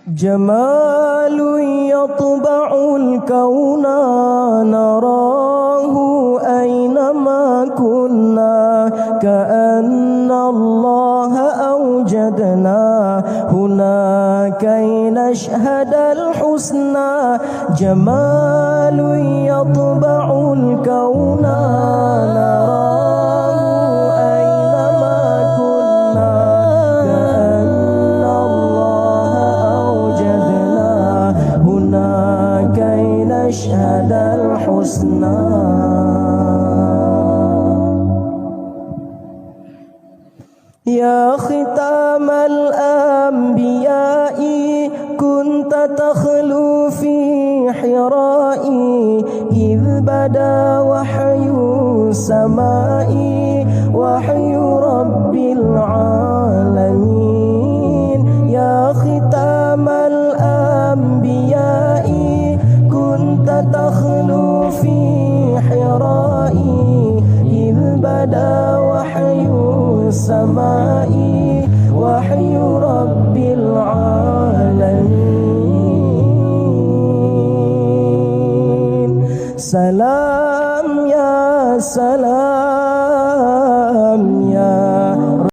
جمال يطبع الكون نراه أينما كنا، كأن الله أوجدنا هنا كي نشهد الحسنى. جمال يطبع الكون نراه أينما كنا، كأن الله أوجدنا هنا كي نشهد الحسنى. يا ختام الأنبياء كنت تخلو في حرائي، إذ بدا وحي السماء وحي رب العالمين. يا ختام الأنبياء كنت تخلو في حرائي، إذ بدا وحي السماء وحي رب العالمين. سلام يا سلام